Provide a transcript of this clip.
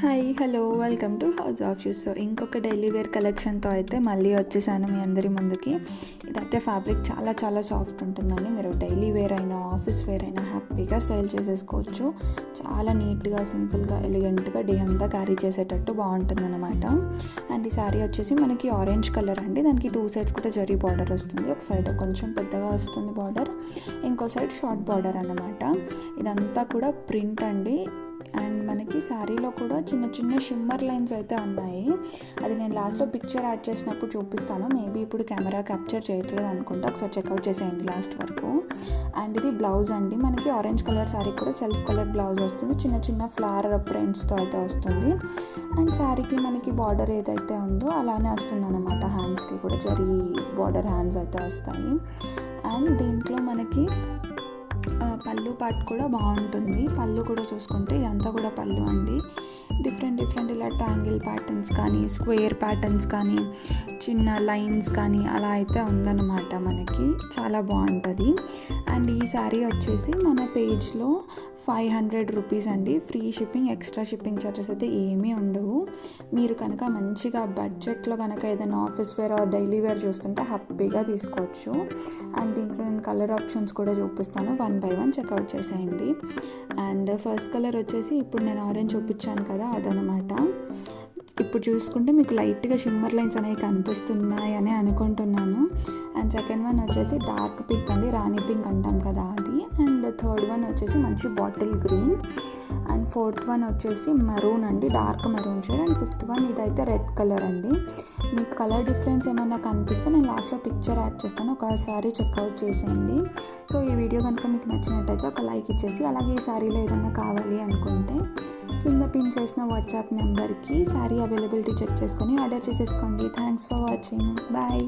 Hi hello welcome to house of shoes. So ఇంకొక daily wear కలెక్షన్తో అయితే మళ్ళీ వచ్చేసాను మీ అందరి ముందుకి. ఇదైతే ఫ్యాబ్రిక్ చాలా చాలా సాఫ్ట్ ఉంటుందండి. మీరు డైలీ వేర్ అయినా ఆఫీస్ వేర్ అయినా హ్యాపీగా స్టైల్ చేసేసుకోవచ్చు. చాలా నీట్గా సింపుల్గా ఎలిగెంట్గా డే అంతా క్యారీ చేసేటట్టు బాగుంటుందన్నమాట. అండ్ ఈ శారీ వచ్చేసి మనకి ఆరెంజ్ కలర్ అండి. దానికి 2 సైడ్స్ కూడా జరీ బార్డర్ వస్తుంది. ఒక సైడ్ కొంచెం పెద్దగా వస్తుంది బార్డర్, ఇంకో సైడ్ షార్ట్ బార్డర్ అన్నమాట. ఇదంతా కూడా ప్రింట్ అండి. అండ్ మనకి శారీలో కూడా చిన్న చిన్న షిమ్మర్ లైన్స్ అయితే ఉన్నాయి. అది నేను లాస్ట్లో పిక్చర్ యాడ్ చేసినప్పుడు చూపిస్తాను. మేబీ ఇప్పుడు కెమెరా క్యాప్చర్ చేయట్లేదు అనుకుంటా, ఒకసారి చెక్అవుట్ చేసేయండి లాస్ట్ వరకు. అండ్ ఇది బ్లౌజ్ అండి. మనకి ఆరెంజ్ కలర్ శారీ కూడా సెల్ఫ్ కలర్ బ్లౌజ్ వస్తుంది. చిన్న చిన్న ఫ్లవర్ ప్రింట్స్తో అయితే వస్తుంది. అండ్ శారీకి మనకి బార్డర్ ఏదైతే ఉందో అలానే వస్తుంది అన్నమాట. హ్యాండ్స్కి కూడా జరీ బార్డర్ హ్యాండ్స్ అయితే వస్తాయి. అండ్ దీంట్లో మనకి పళ్ళు పార్ట్ కూడా బాగుంటుంది. పళ్ళు కూడా చూసుకుంటే ఇదంతా కూడా పళ్ళు అండి. డిఫరెంట్ ఇలా ట్రయాంగిల్ ప్యాటర్న్స్ కానీ, స్క్వేర్ ప్యాటర్న్స్ కానీ, చిన్న లైన్స్ కానీ అలా అయితే ఉందన్నమాట. మనకి చాలా బాగుంటుంది. అండ్ ఈ శారీ వచ్చేసి మన పేజ్లో 500 రూపీస్ అండి. Free shipping, extra shipping charges అయితే ఏమీ ఉండవు. మీరు కనుక మంచిగా బడ్జెట్లో కనుక ఏదైనా office wear or daily wear చూస్తుంటే హ్యాపీగా తీసుకోవచ్చు. అండ్ దీంట్లో నేను కలర్ ఆప్షన్స్ కూడా చూపిస్తాను, 1 by 1 చెక్అవుట్ చేసేయండి. అండ్ ఫస్ట్ కలర్ వచ్చేసి ఇప్పుడు నేను ఆరెంజ్ చూపించాను కదా, అదనమాట. ఇప్పుడు చూసుకుంటే మీకు లైట్గా షిమ్మర్ లైన్స్ అనేవి కనిపిస్తున్నాయని అనుకుంటున్నాను. అండ్ సెకండ్ వన్ వచ్చేసి డార్క్ పింక్ అండి, రాణి పింక్ అంటాం కదా అది. అండ్ థర్డ్ వన్ వచ్చేసి మంచి bottle green. And fourth one వచ్చేసి మెరూన్ అండి, dark maroon shade. And fifth one ఇదైతే రెడ్ కలర్ అండి. మీకు కలర్ డిఫరెన్స్ ఏమైనా కనిపిస్తే నేను లాస్ట్లో పిక్చర్ యాడ్ చేస్తాను, ఒకసారి చెక్అవుట్ చేసేయండి. సో ఈ వీడియో కనుక మీకు నచ్చినట్టయితే ఒక లైక్ ఇచ్చేసి, అలాగే ఈ శారీలో ఏదైనా కావాలి అనుకుంటే కింద పిన్ చేసిన వాట్సాప్ నెంబర్కి శారీ అవైలబిలిటీ చెక్ చేసుకొని ఆర్డర్ చేసేసుకోండి. Thanks for watching. బాయ్.